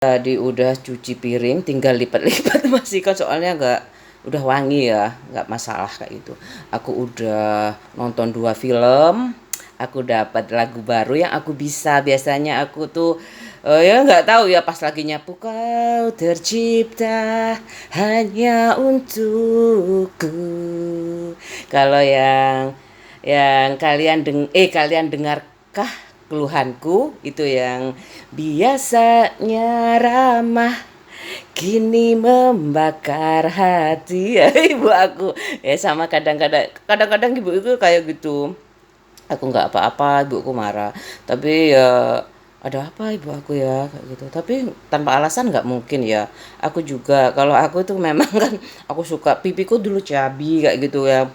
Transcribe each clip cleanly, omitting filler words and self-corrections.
Tadi udah cuci piring, tinggal lipat-lipat masakan soalnya udah wangi ya, nggak masalah kayak gitu. Aku udah nonton 2 film, aku dapat lagu baru yang aku bisa. Biasanya aku tuh ya nggak tahu ya pas lagi nyapu kau tercipta hanya untukku. Kalau kalian dengarkah keluhanku itu yang biasanya ramah kini membakar hati ya ibu aku ya sama kadang-kadang ibu itu kayak gitu. Aku nggak apa-apa, ibuku marah, tapi ya ada apa ibu aku ya kayak gitu, tapi tanpa alasan nggak mungkin ya. Aku juga kalau aku tuh memang kan aku suka pipiku dulu cabi kayak gitu ya.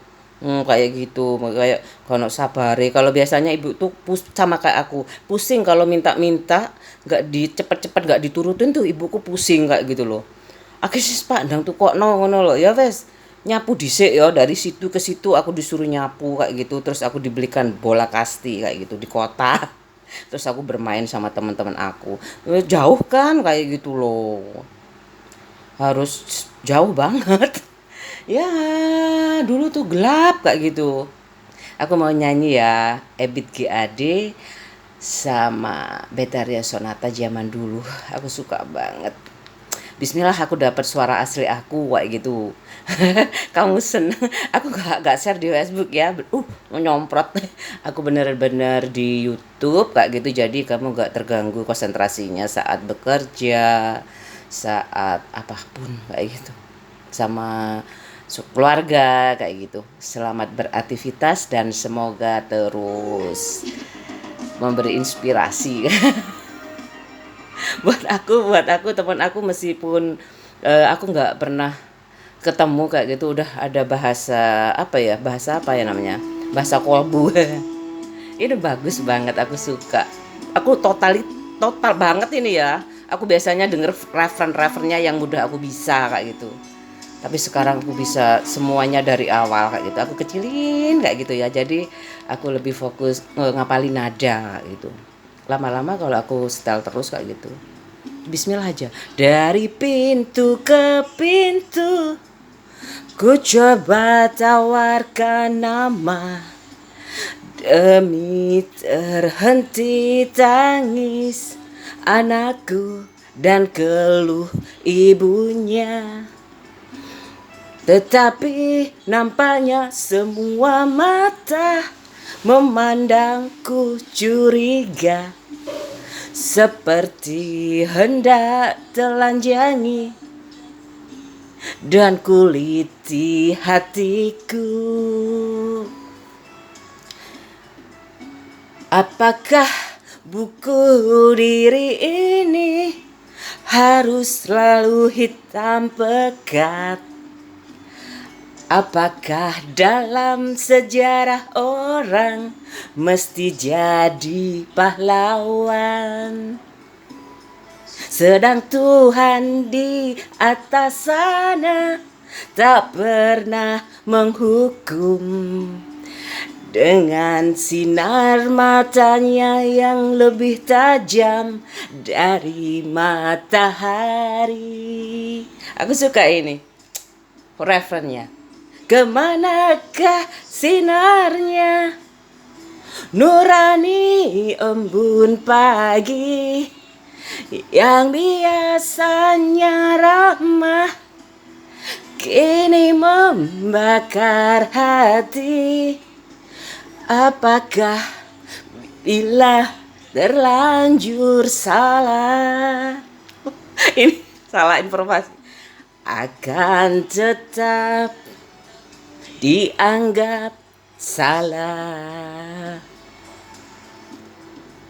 Kayak gitu kayak kono sabare kalau biasanya ibu tuh sama kayak aku pusing kalau minta-minta nggak cepet-cepet nggak diturutin tuh ibuku pusing kayak gitu loh. Aku sih pandang tuh kok no ngono loh ya wes nyapu dhisik ya dari situ ke situ aku disuruh nyapu kayak gitu terus aku dibelikan bola kasti kayak gitu di kota terus aku bermain sama teman-teman aku. Jauh kan kayak gitu loh, harus jauh banget. Ya dulu tuh gelap kayak gitu. Aku mau nyanyi ya Ebit GAD sama Betaria Sonata zaman dulu. Aku suka banget. Bismillah aku dapat suara asli aku kayak gitu. Kamu seneng? Aku gak share di Facebook ya. Nyomprot. Aku bener-bener di YouTube kayak gitu. Jadi kamu gak terganggu konsentrasinya saat bekerja, saat apapun kayak gitu. Sama keluarga kayak gitu. Selamat beraktivitas dan semoga terus memberi inspirasi. buat aku teman aku meskipun aku nggak pernah ketemu kayak gitu udah ada bahasa apa ya namanya bahasa kolbu. Ini bagus banget aku suka, aku total banget ini ya. Aku biasanya denger referennya yang mudah aku bisa kayak gitu, tapi sekarang aku bisa semuanya dari awal kayak gitu. Aku kecilin kayak gitu ya, jadi aku lebih fokus ngapalin nada gitu. Lama-lama kalau aku setel terus kayak gitu. Bismillah aja. Dari pintu ke pintu ku coba tawarkan nama demi terhenti tangis anakku dan keluh ibunya. Tetapi nampaknya semua mata memandangku curiga, seperti hendak telanjangi dan kuliti hatiku. Apakah buku diri ini harus selalu hitam pekat? Apakah dalam sejarah orang mesti jadi pahlawan? Sedang Tuhan di atas sana tak pernah menghukum dengan sinar matanya yang lebih tajam dari matahari. Aku suka ini referennya. Kemanakah sinarnya nurani embun pagi yang biasanya ramah kini membakar hati. Apakah bila terlanjur salah ini salah informasi akan tetap dianggap salah.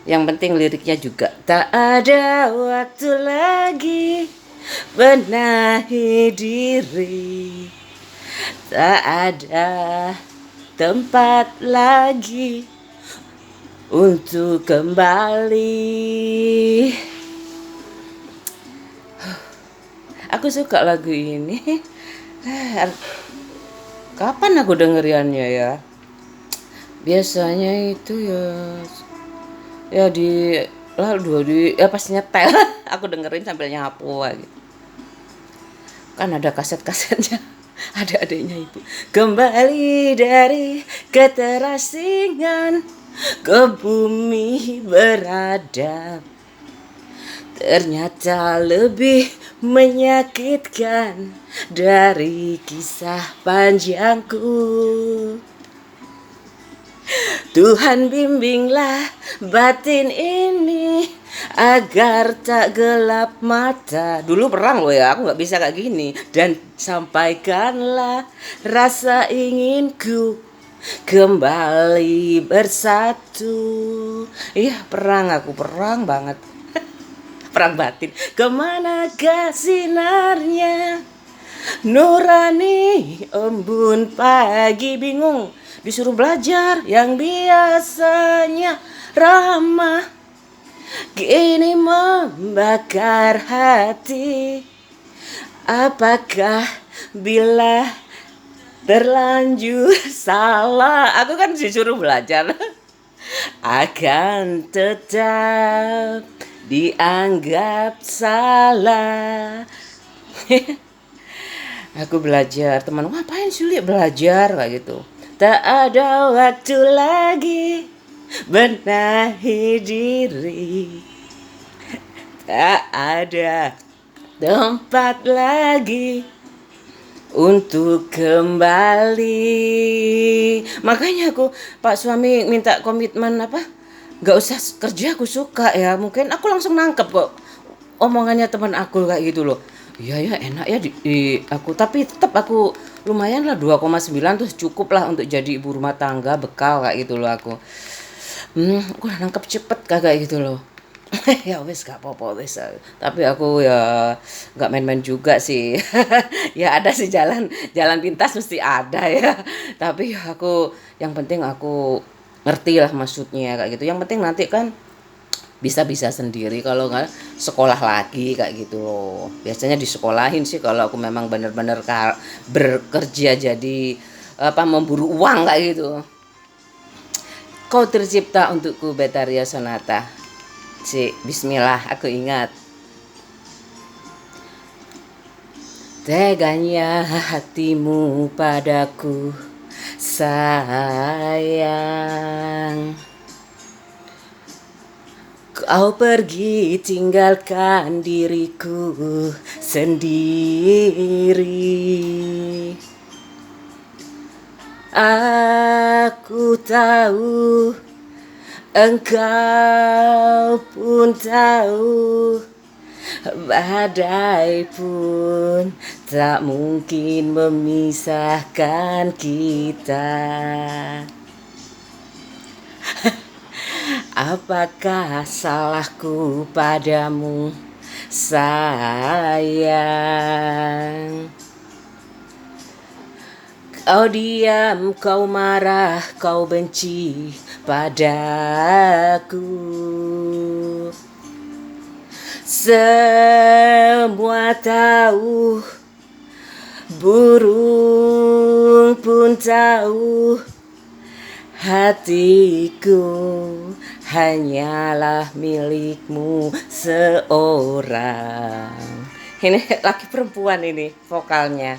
Yang penting liriknya juga. Tak ada waktu lagi benahi diri, tak ada tempat lagi untuk kembali. Aku suka lagu ini. Kapan aku dengeriannya ya? Biasanya itu ya di lalu ya pas nyetel aku dengerin sambil nyapu gitu. Kan ada kaset-kasetnya ada adiknya itu, kembali dari keterasingan ke bumi beradab, ternyata lebih menyakitkan dari kisah panjangku. Tuhan bimbinglah batin ini agar tak gelap mata. Dulu perang loh ya, aku nggak bisa kayak gini. Dan sampaikanlah rasa inginku kembali bersatu. Iya perang, aku perang banget. Perang batin. Kemanakah sinarnya? Nurani embun pagi, bingung disuruh belajar yang biasanya ramah, kini membakar hati. Apakah bila terlanjur salah, aku kan disuruh belajar, akan tetap dianggap salah. Aku belajar, teman ngapain sih Li belajar kayak gitu. Tak ada waktu lagi benahi diri, tak ada tempat lagi untuk kembali. Makanya aku Pak suami minta komitmen apa, nggak usah kerja, aku suka ya. Mungkin aku langsung nangkep kok omongannya teman aku kayak gitu loh. Iya ya enak ya di aku, tapi tetap aku lumayan lah 2,9 tuh cukup lah untuk jadi ibu rumah tangga bekal kayak gitu loh aku. Aku udah nangkep cepet kagak gitu loh. Ya wes gak apa-apa wes. Tapi aku ya nggak main-main juga sih. Ya ada sih jalan jalan pintas mesti ada ya. Tapi ya aku yang penting aku ngerti lah maksudnya kayak gitu. Yang penting nanti kan bisa sendiri, kalau nggak sekolah lagi kayak gitu loh. Biasanya disekolahin sih kalau aku memang bener-bener bekerja jadi apa memburu uang kayak gitu. Kau tercipta untukku Betharia Sonata. Bismillah aku ingat. Teganya hatimu padaku sayang, kau pergi tinggalkan diriku sendiri. Aku tahu, engkau pun tahu, badai pun tak mungkin memisahkan kita. Apakah salahku padamu sayang? Kau diam, kau marah, kau benci padaku. Semua tahu, burung pun tahu, hatiku hanyalah milikmu seorang. Ini laki perempuan ini vokalnya.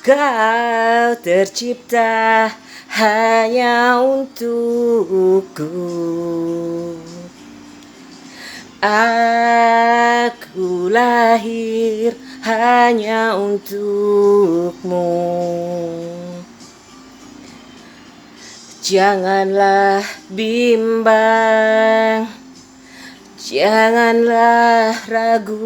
Kau tercipta hanya untukku, aku lahir hanya untukmu. Janganlah bimbang, janganlah ragu,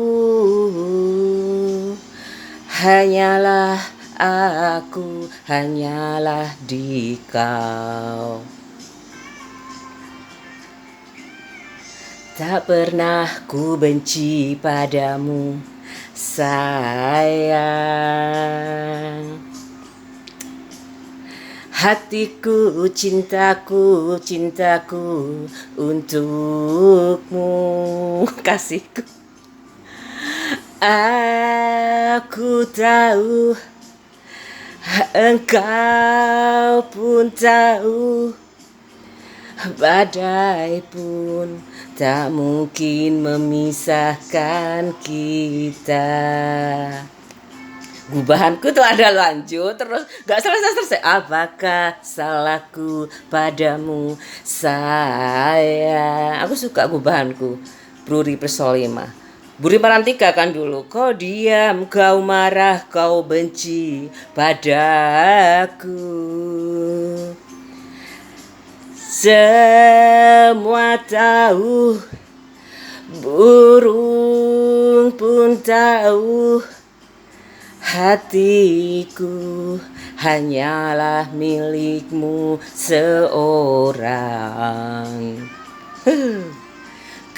hanyalah aku, hanyalah di kau. Tak pernah ku benci padamu sayang. Hatiku, cintaku, cintaku untukmu, kasihku. Aku tahu, engkau pun tahu, badai pun tak mungkin memisahkan kita. Gubahanku tuh ada lanjut terus gak selesai. Apakah salahku padamu sayang? Aku suka gubahanku. Bruri Persolima. Buri Marantika kan dulu. Kau diam, kau marah, kau benci padaku. Semua tahu, burung pun tahu, hatiku hanyalah milikmu seorang.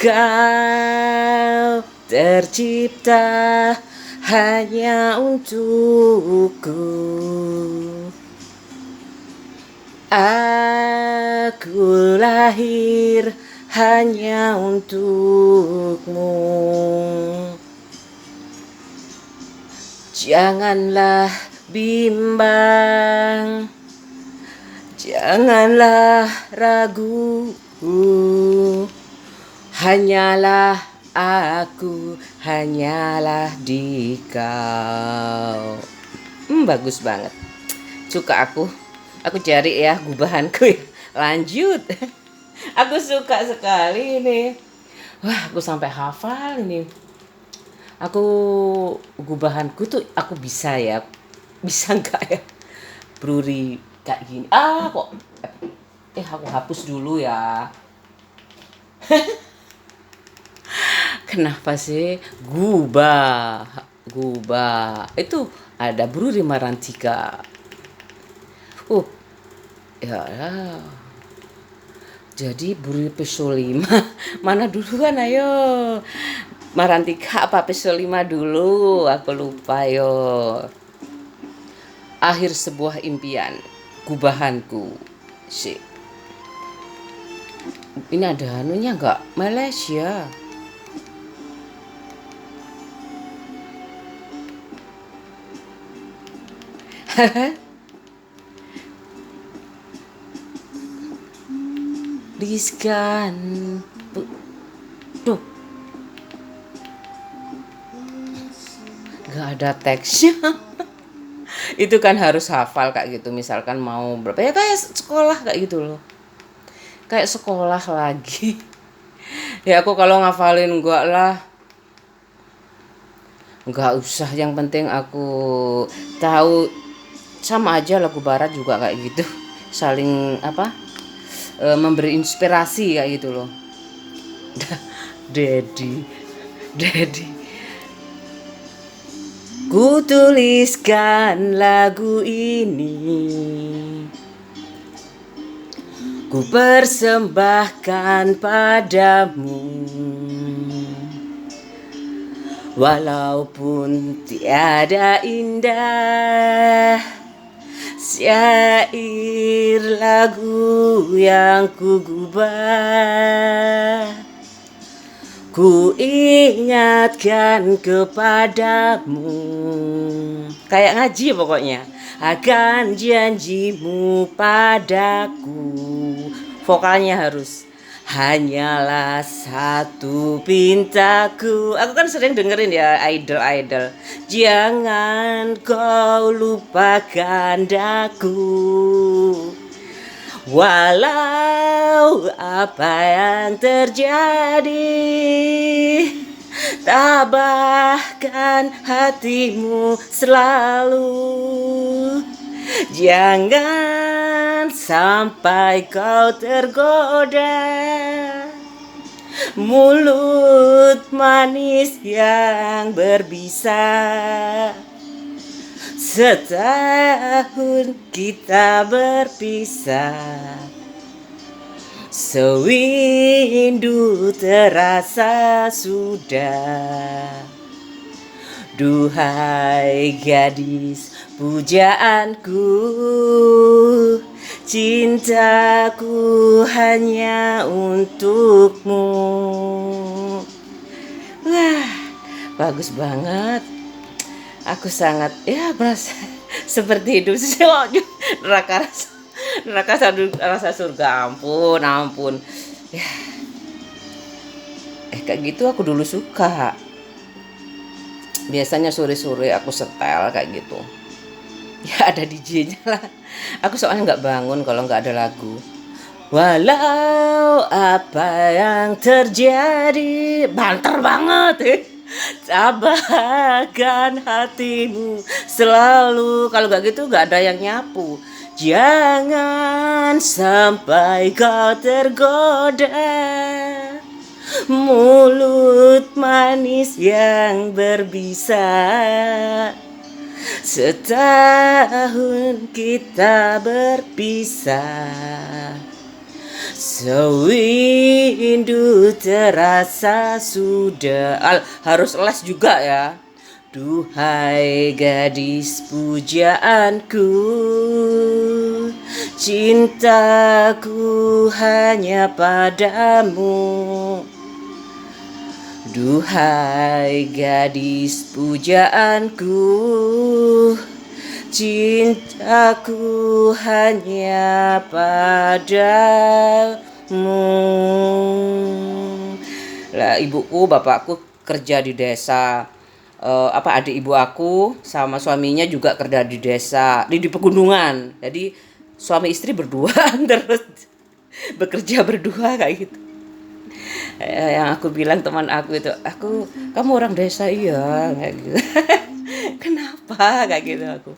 Kau tercipta hanya untukku. Aku lahir hanya untukmu. Janganlah bimbang, janganlah ragu, hanyalah aku, hanyalah di kau. Bagus banget, suka aku cari ya gubahanku ya. Lanjut. Aku suka sekali ini. Wah, aku sampai hafal ini. Aku gubahanku tuh aku bisa ya. Bisa enggak ya? Bruri kayak gini. Kok aku hapus dulu ya. Kenapa sih gubah itu ada Bruri Marantika. Ya. Jadi Bruri Persolima mana duluan ayo? Marantika apa Persolima dulu? Aku lupa yo. Akhir sebuah impian, gubahanku. Sih. Ini ada anunya enggak? Malaysia. Riskan. Duh. Gak ada teksnya. Itu kan harus hafal kayak gitu. Misalkan mau berapa ya, kayak sekolah kayak gitu loh. Kayak sekolah lagi. Ya aku kalau ngafalin enggak lah. Enggak usah, yang penting aku tahu. Sama aja lagu barat juga kayak gitu. Saling memberi inspirasi kayak gitu loh. Daddy. Ku tuliskan lagu ini, ku persembahkan padamu, walaupun tiada indah syair lagu yang ku gubah. Ku ingatkan kepadamu, kayak ngaji pokoknya, akan janjimu padaku. Vokalnya harus hanyalah satu pintaku. Aku kan sering dengerin ya idol. Jangan kau lupakan daku, walau apa yang terjadi, tabahkan hatimu selalu. Jangan sampai kau tergoda mulut manis yang berbisa. Setahun kita berpisah, sewindu terasa sudah. Duhai gadis pujaanku, cintaku hanya untukmu. Wah, bagus banget. Aku sangat merasa seperti hidup neraka rasa surga. Ampun ya. Kayak gitu aku dulu suka. Biasanya sore-sore aku setel kayak gitu. Ya ada DJ-nya lah. Aku soalnya nggak bangun kalau nggak ada lagu. Walau apa yang terjadi, banter banget. Tabahkan hatimu selalu. Kalau nggak gitu nggak ada yang nyapu. Jangan sampai kau tergoda mulut manis yang berbisa. Setahun kita berpisah, sewindu terasa sudah. Harus les juga ya. Duhai gadis pujaanku, cintaku hanya padamu. Duhai gadis pujaanku, cintaku hanya padamu. Lah ibuku, bapakku kerja di desa. Adik ibu aku sama suaminya juga kerja di desa, di pegunungan. Jadi suami istri berduaan terus bekerja berdua kayak gitu. Yang aku bilang teman aku itu, kamu orang desa, iya kayak gitu. Kenapa kayak gitu aku.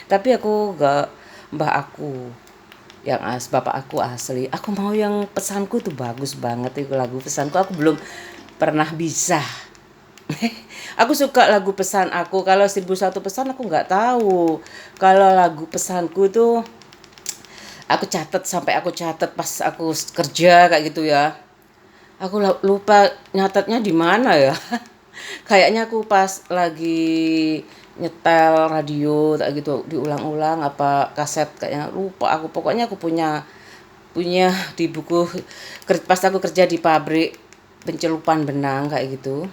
Tapi aku gak, mbah aku yang bapak aku asli, aku mau yang pesanku tuh bagus banget itu lagu pesanku, aku belum pernah bisa. Aku suka lagu pesan aku. Kalau 1001 pesan aku nggak tahu. Kalau lagu pesanku tuh aku catat, sampai aku catat pas aku kerja kayak gitu ya. Aku lupa nyatetnya di mana ya. Kayaknya aku pas lagi nyetel radio kayak gitu diulang-ulang apa kaset, kayaknya lupa aku. Pokoknya aku punya di buku pas aku kerja di pabrik pencelupan benang kayak gitu.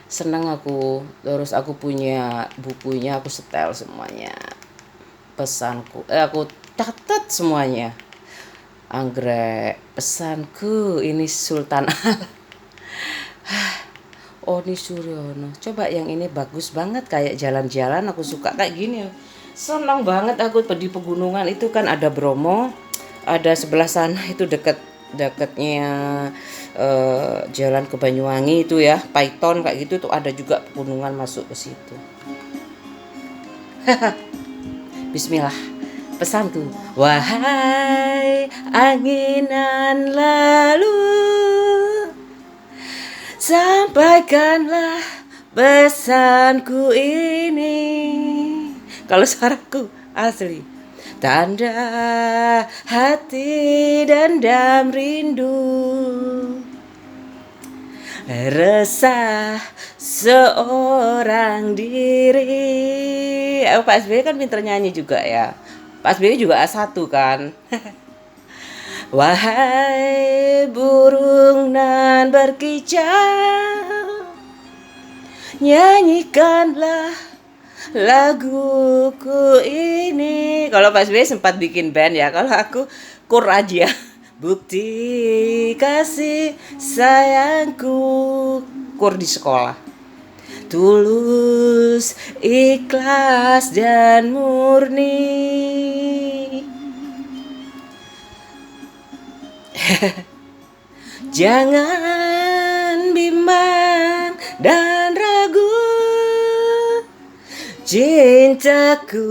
Senang aku. Terus aku punya bukunya, aku setel semuanya. Pesanku aku catat semuanya. Anggrek pesanku ini Sultan Alam. Oni Suryono. Coba yang ini bagus banget, kayak jalan-jalan, aku suka kayak gini. Senang banget aku di pegunungan itu kan ada Bromo, ada sebelah sana itu dekatnya jalan ke Banyuwangi itu ya, Python kayak gitu tuh ada juga pegunungan masuk ke situ. Bismillah. Pesanku, wahai anginan lalu, sampaikanlah pesanku ini. Kalau suaraku asli, tanda hati dendam rindu, resah seorang diri. Pak SBY kan pinter nyanyi juga ya. Pak SBY juga A1 kan. Wahai burung nan berkicau, nyanyikanlah laguku ini. Kalau Pak SBY sempat bikin band ya. Kalau aku kur aja. Bukti kasih sayangku, kur di sekolah. Tulus, ikhlas dan murni. Jangan bimbang dan ragu, cintaku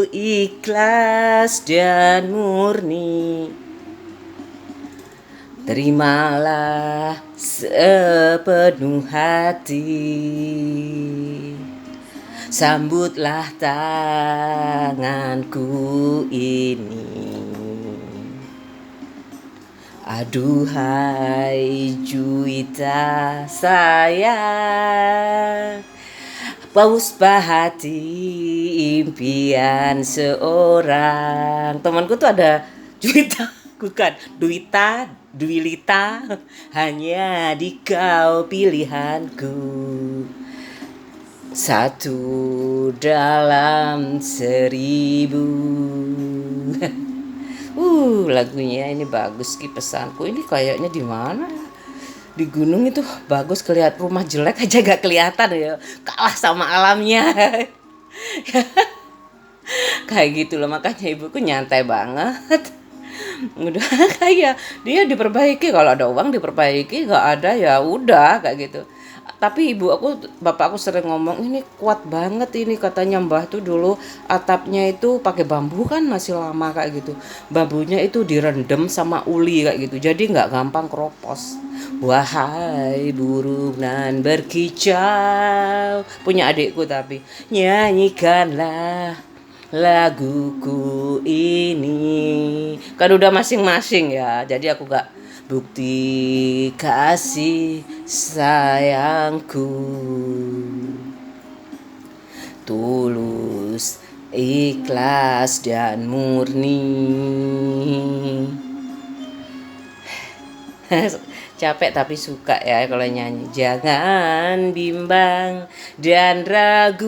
ikhlas dan murni. Terimalah sepenuh hati, sambutlah tanganku ini. Aduhai juwita sayang, puspa hati impian seorang. Temanku tuh ada Juwita, bukan Dwilita, hanya di kau pilihanku, satu dalam 1000. Lagunya ini bagus ki pesanku. Ini kayaknya di mana? Di gunung itu bagus, kelihat rumah jelek aja gak kelihatan ya, kalah sama alamnya. Kayak gitu loh, makanya ibuku nyantai banget. Udah kayak dia diperbaiki, kalau ada uang diperbaiki, nggak ada ya udah kayak gitu. Tapi bapak aku sering ngomong, ini kuat banget ini, katanya mbah tuh dulu atapnya itu pakai bambu kan masih lama kayak gitu. Bambunya itu direndam sama uli kayak gitu, jadi nggak gampang keropos. Wahai burung nan berkicau, punya adikku, tapi nyanyikanlah laguku ini, kan udah masing-masing ya, jadi aku gak bukti kasih sayangku tulus, ikhlas dan murni. Capek tapi suka ya kalau nyanyi. Jangan bimbang dan ragu,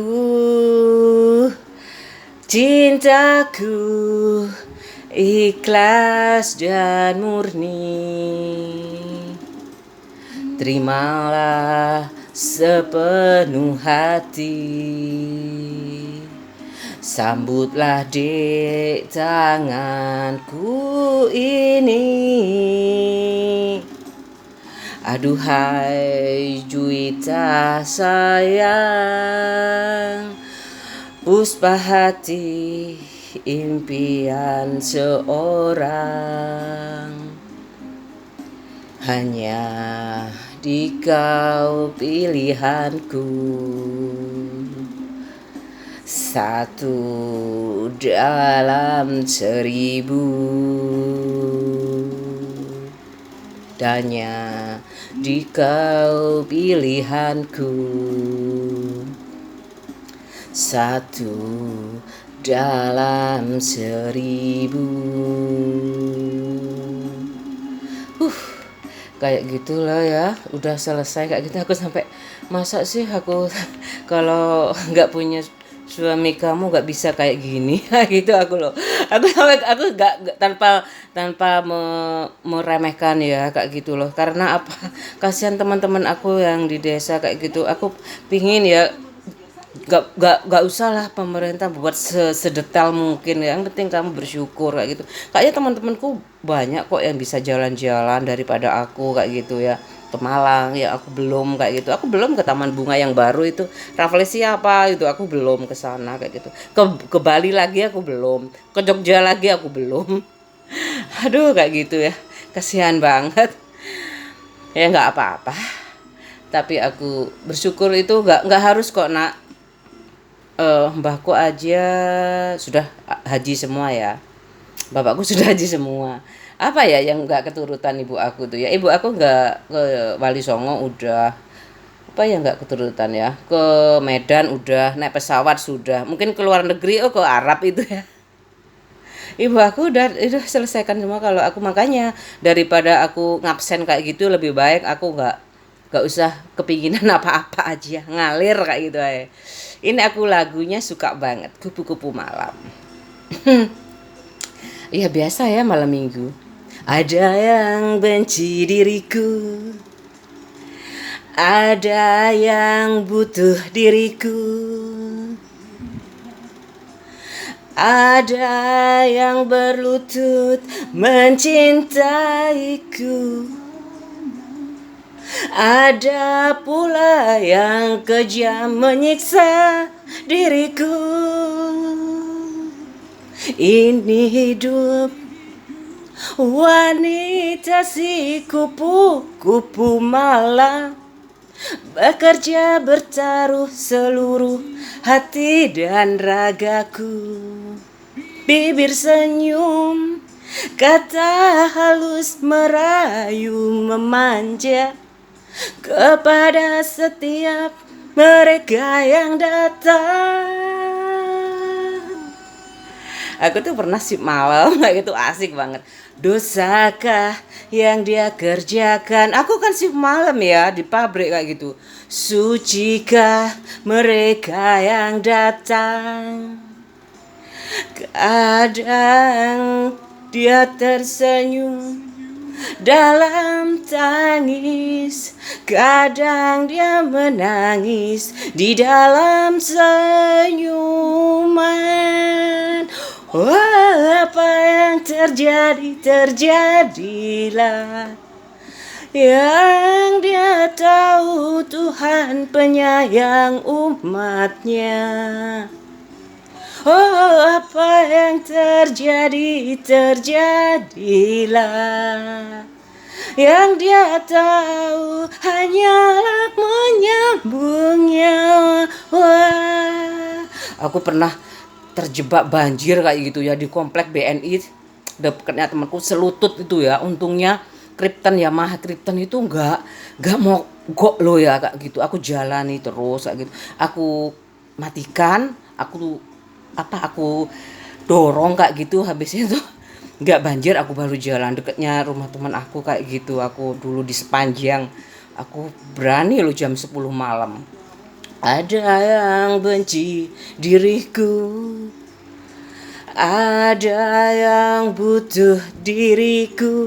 cintaku ikhlas dan murni. Terimalah sepenuh hati, sambutlah di tanganku ini. Aduhai juwita sayang, puspa hati impian seorang, hanya di kau pilihanku, satu dalam 1000, hanya di kau pilihanku, satu dalam 1000. Kayak gitulah ya, udah selesai kayak gitu. Aku sampai masa sih aku kalau nggak punya suami kamu nggak bisa kayak gini. Gitu aku loh. Aku nggak tanpa meremehkan ya kayak gitu loh. Karena apa? Kasihan teman-teman aku yang di desa kayak gitu. Aku pingin ya gak usah lah pemerintah buat sedetail mungkin ya. Yang penting kamu bersyukur kayak gitu. Kayaknya teman-temanku banyak kok yang bisa jalan-jalan daripada aku kayak gitu ya, ke Malang ya. Aku belum kayak gitu, aku belum ke Taman Bunga yang baru itu, Rafflesia apa itu, aku belum ke sana kayak gitu. Ke Bali lagi aku belum, ke Jogja lagi aku belum. Aduh kayak gitu ya, kasihan banget. Ya nggak apa-apa, tapi aku bersyukur itu nggak harus kok nak. Mbahku aja sudah haji semua ya. Bapakku sudah haji semua. Apa ya yang nggak keturutan ibu aku tuh ya? Ibu aku nggak ke Wali Songo udah. Apa ya nggak keturutan ya? Ke Medan udah, naik pesawat sudah. Mungkin ke luar negeri, oh ke Arab itu ya. Ibu aku udah itu selesaikan semua. Kalau aku makanya daripada aku ngabsen kayak gitu, lebih baik aku nggak usah kepinginan apa-apa aja, ngalir kayak gitu aja. Ini aku lagunya suka banget, Kupu-kupu Malam. Iya biasa ya malam minggu. Ada yang benci diriku, ada yang butuh diriku, ada yang berlutut mencintaiku, ada pula yang kejam menyiksa diriku. Ini hidup wanita si kupu-kupu malam, bekerja bertaruh seluruh hati dan ragaku. Bibir senyum, kata halus merayu memanja kepada setiap mereka yang datang. Aku tuh pernah sip malam kayak gitu, asik banget. Dosakah yang dia kerjakan? Aku kan sip malam ya di pabrik kayak gitu. Sucikah mereka yang datang? Kadang dia tersenyum, dalam tangis, kadang dia menangis di dalam senyuman. Wah, apa yang terjadi, terjadilah. Yang dia tahu Tuhan penyayang umatnya. Oh, apa yang terjadi, terjadilah. Yang dia tahu hanyalah menyambungnya. Wah, aku pernah terjebak banjir kayak gitu ya di komplek BNI dekatnya temanku selutut itu ya. Untungnya Krypton Yamaha Krypton itu nggak mau gok lo ya kayak gitu. Aku jalani terus kayak gitu. Aku matikan, aku dorong kayak gitu, habis itu nggak banjir, aku baru jalan deketnya rumah teman aku kayak gitu. Aku dulu di Sepanjang, aku berani lo jam 10 malam. Ada yang benci diriku, ada yang butuh diriku,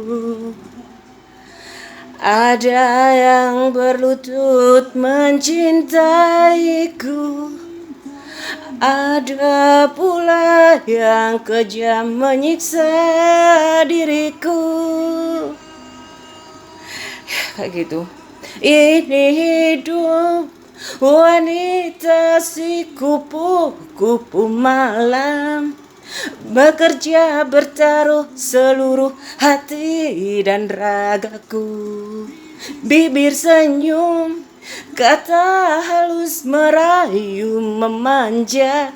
ada yang berlutut mencintaiku, ada pula yang kejam menyiksa diriku. Kayak gitu. Ini hidup wanita si kupu-kupu malam, bekerja bertaruh seluruh hati dan ragaku. Bibir senyum, kata halus merayu memanja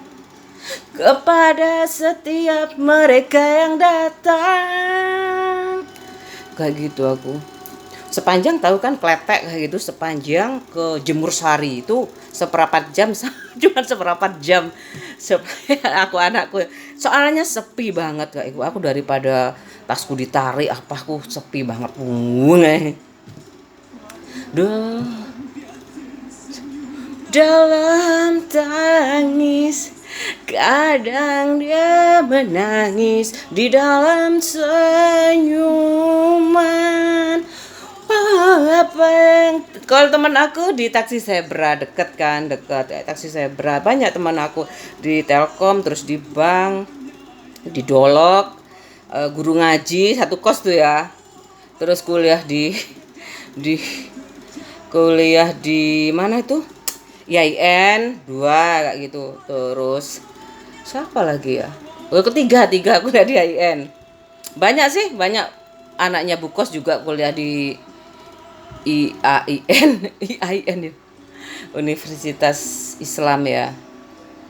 kepada setiap mereka yang datang. Kayak gitu aku. Sepanjang tahu kan Kletek kayak gitu, Sepanjang ke Jemur Sari itu seperempat jam, cuma seperempat jam. Aku anakku, soalnya sepi banget kayak itu. Aku daripada tasku ditarik, aku sepi banget. Duh, dalam tangis, kadang dia menangis di dalam senyuman. Apa yang kalau teman aku di taksi zebra deket taksi zebra banyak teman aku di Telkom, terus di bank, di Dolok, guru ngaji satu kos tuh ya, terus di kuliah di mana itu IAIN 2 kayak gitu. Terus siapa lagi ya, ketiga kuliah di IAIN. Banyak anaknya Bu Kos juga kuliah di IAIN ya, Universitas Islam ya.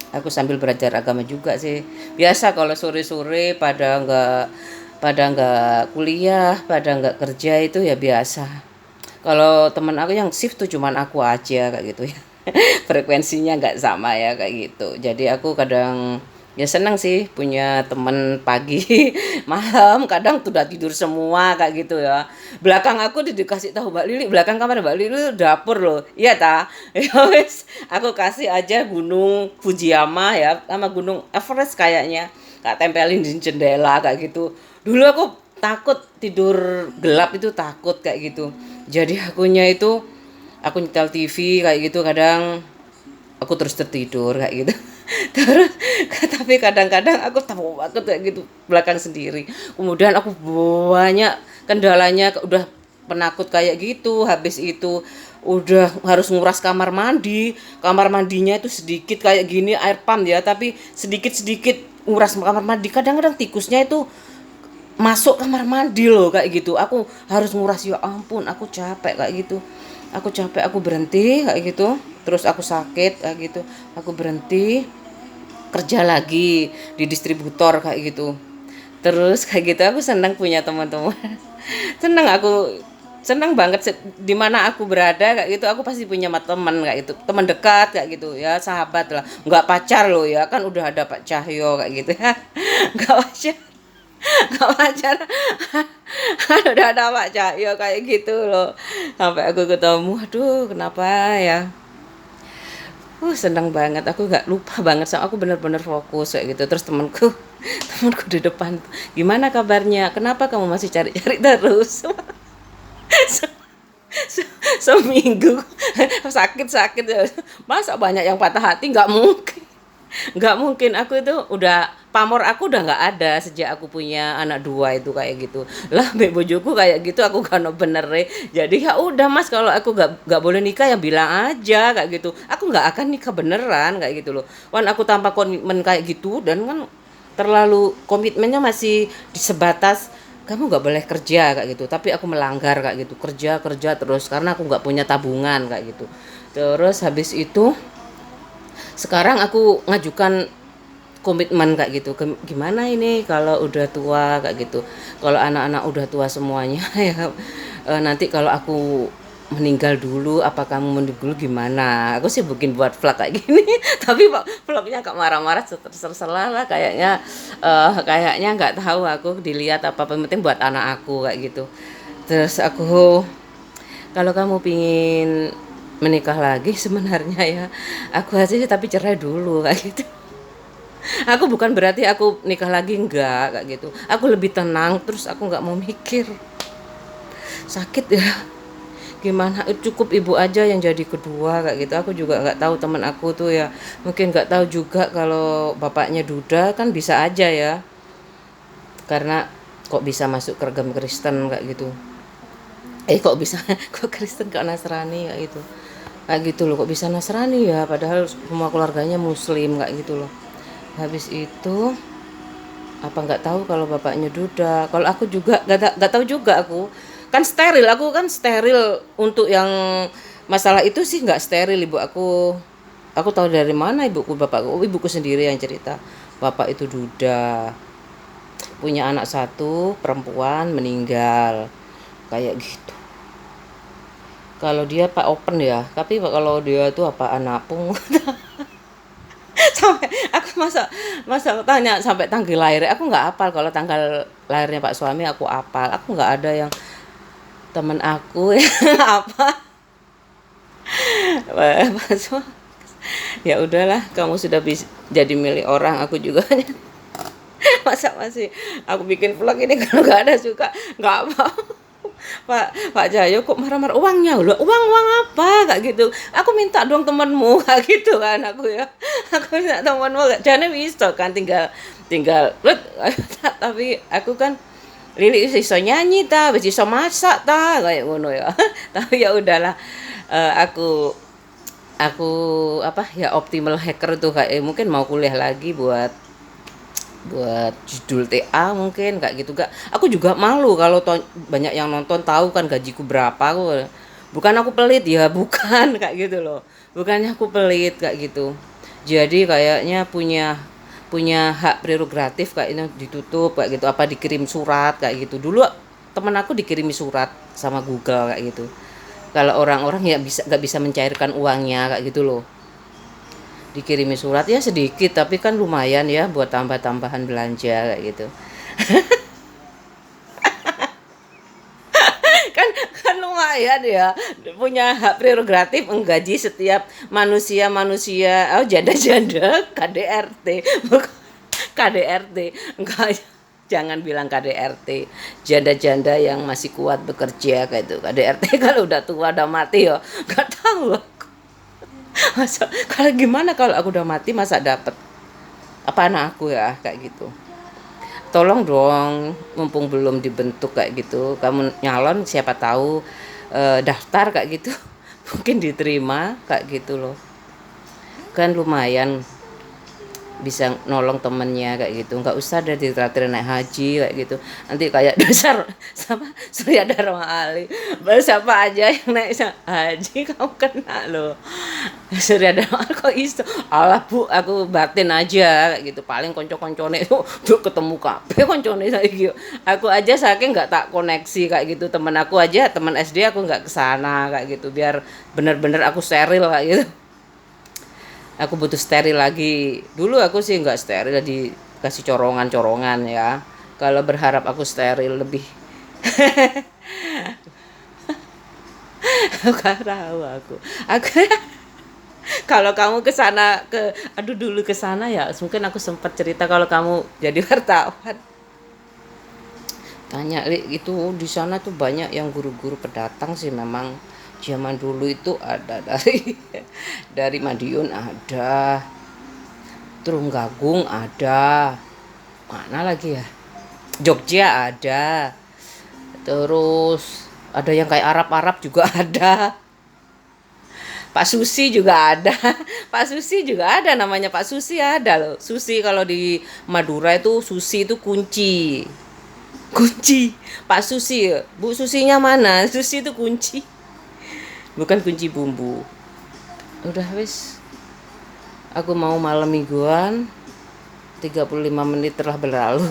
Aku sambil belajar agama juga sih. Biasa kalau sore-sore pada nggak kuliah, pada nggak kerja itu ya biasa. Kalau teman aku yang shift tuh cuman aku aja kayak gitu ya. Frekuensinya nggak sama ya kayak gitu. Jadi aku kadang ya senang sih punya temen pagi malam, kadang udah tidur semua kayak gitu ya. Belakang aku dikasih tahu Mbak Lili, belakang kamar Mbak Lili dapur loh. Iya ta? Ya wes, aku kasih aja Gunung Fujiyama ya sama Gunung Everest kayaknya. Kak tempelin di jendela kayak gitu. Dulu aku takut tidur gelap, itu takut kayak gitu. Jadi aku nyetel TV kayak gitu, kadang aku terus tertidur kayak gitu. Terus tapi kadang-kadang aku tahu banget kayak gitu belakang sendiri. Kemudian aku banyak kendalanya, udah penakut kayak gitu. Habis itu udah harus nguras kamar mandi. Kamar mandinya itu sedikit kayak gini air pump ya, tapi sedikit-sedikit nguras kamar mandi. Kadang-kadang tikusnya itu masuk kamar mandi loh kayak gitu. Aku harus nguras, ya ampun aku capek kayak gitu. Aku capek, aku berhenti kayak gitu. Terus aku sakit kayak gitu. Aku berhenti kerja lagi di distributor kayak gitu. Terus kayak gitu aku senang punya teman-teman. Senang banget di mana aku berada kayak gitu, aku pasti punya teman kayak gitu, teman dekat kayak gitu ya, sahabat lah, nggak pacar loh ya, kan udah ada Pak Cahyo kayak gitu ya. nggak pacar nggak pacar. Kan udah ada Pak Cahyo kayak gitu loh, sampai aku ketemu, aduh kenapa ya. Seneng banget, aku nggak lupa banget, sama aku bener-bener fokus kayak gitu. Terus temanku temanku di depan, gimana kabarnya, kenapa kamu masih cari-cari terus? Seminggu sakit-sakit, masa banyak yang patah hati, nggak mungkin. Nggak mungkin, aku itu udah pamor, aku udah nggak ada sejak aku punya anak dua itu kayak gitu lah. Mbak bojoku kayak gitu, aku kan bener jadi ya udah mas, kalau aku nggak boleh nikah ya bilang aja kayak gitu, aku nggak akan nikah beneran kayak gitu loh. Wan aku tanpa komitmen kayak gitu, dan kan terlalu komitmennya masih di sebatas kamu nggak boleh kerja kayak gitu, tapi aku melanggar kayak gitu, kerja kerja terus karena aku nggak punya tabungan kayak gitu. Terus habis itu sekarang aku ngajukan komitmen kayak gitu. Gimana ini kalau udah tua kayak gitu, kalau anak-anak udah tua semuanya ya, nanti kalau aku meninggal dulu, apa kamu meninggal dulu gimana, aku sih bikin buat vlog kayak gini. Tapi pak vlognya kak marah-marah, terserah lah kayaknya. Kayaknya nggak tahu aku dilihat apa, penting buat anak aku kayak gitu. Terus aku, kalau kamu pingin menikah lagi sebenarnya ya aku aja sih, tapi cerai dulu kayak gitu. Aku bukan berarti aku nikah lagi, enggak kayak gitu, aku lebih tenang, terus aku nggak mau mikir sakit ya gimana, cukup ibu aja yang jadi kedua kayak gitu. Aku juga nggak tahu, teman aku tuh ya mungkin nggak tahu juga kalau bapaknya duda, kan bisa aja ya, karena kok bisa masuk ke agama Kristen kayak gitu. Kok bisa kok Kristen, kok Nasrani kayak gitu, kayak gitu loh. Kok bisa Nasrani ya, padahal semua keluarganya Muslim kayak gitu loh. Habis itu apa nggak tahu kalau bapaknya duda. Kalau aku juga nggak tahu juga, aku kan steril, untuk yang masalah itu sih nggak steril. Ibu aku tahu dari mana, ibuku bapakku, ibuku sendiri yang cerita bapak itu duda, punya anak satu perempuan, meninggal kayak gitu. Kalau dia pak open ya, tapi kalau dia tuh apa anapung. Sampai aku masa masa tanya sampai tanggal lahir, aku nggak hafal. Kalau tanggal lahirnya pak suami aku hafal, aku nggak ada yang temen aku yang apa. Ya udahlah, kamu sudah jadi milik orang, aku juga. Masa masih aku bikin vlog ini kalau nggak ada suka, nggak apa. Pak Jaya kok marah-marah, uangnya loh, uang apa kayak gitu, aku minta dong temenmu kayak gitu kan. Aku ya, aku minta temenmu, jangan bisa kan, tinggal tapi aku kan Lili iso nyanyi ta, wis iso masak ta, kayak ngono ya. Tapi ya udahlah, aku apa ya, optimal hacker tuh kayak mungkin mau kuliah lagi buat judul TA mungkin kayak gitu. Gak, aku juga malu kalau banyak yang nonton tahu kan gajiku berapa. Aku bukan aku pelit ya, bukan kayak gitu loh, bukannya aku pelit kayak gitu. Jadi kayaknya punya hak prerogatif kayak ini ditutup kayak gitu, apa dikirim surat kayak gitu. Dulu temen aku dikirimi surat sama Google kayak gitu, kalau orang-orang ya nggak bisa mencairkan uangnya kayak gitu loh. Dikirimi surat ya sedikit, tapi kan lumayan ya buat tambah-tambahan belanja kayak gitu. kan lumayan ya, punya hak prerogatif menggaji setiap manusia janda-janda KDRT. Bukan KDRT, enggak, jangan bilang KDRT, janda-janda yang masih kuat bekerja kayak itu KDRT. Kalau udah tua udah mati ya nggak tahu aku. Masa kalau gimana kalau aku udah mati, masa dapat apa anak aku ya kayak gitu. Tolong dong, mumpung belum dibentuk kayak gitu, kamu nyalon siapa tahu daftar kayak gitu mungkin diterima kayak gitu loh, kan lumayan bisa nolong temennya kayak gitu. Nggak usah dari traktir naik haji kayak gitu, nanti kayak dasar sama Surya Dharma Ali, baru siapa aja yang naik haji kamu kena loh. Surya Dharma Ali kok iso, alah bu aku batin aja kayak gitu, paling konco-koncone tuh ketemu kabeh koncone saiki. Aku aja saking nggak tak koneksi kayak gitu, temen aku aja, temen SD aku nggak kesana kayak gitu, biar bener-bener aku steril kayak gitu. Aku butuh steril lagi. Dulu aku sih nggak steril, dikasih corongan-corongan ya. Kalau berharap aku steril lebih nggak tahu aku Kalau kamu ke sana aduh dulu ke sana ya, mungkin aku sempat cerita kalau kamu jadi wartawan. Tanya, Li, itu di sana tuh banyak yang guru-guru pendatang sih memang. Zaman dulu itu ada dari dari Madiun ada, Tulungagung ada, mana lagi ya? Jogja ada. Terus ada yang kayak Arab-Arab juga ada. Pak Susi juga ada. Pak Susi juga ada, namanya Pak Susi ada loh. Susi kalau di Madura itu Susi itu kunci. Kunci. Pak Susi. Bu Susinya mana? Susi itu kunci. Bukan kunci bumbu. Udah wis. Aku mau malam mingguan. 35 menit telah berlalu.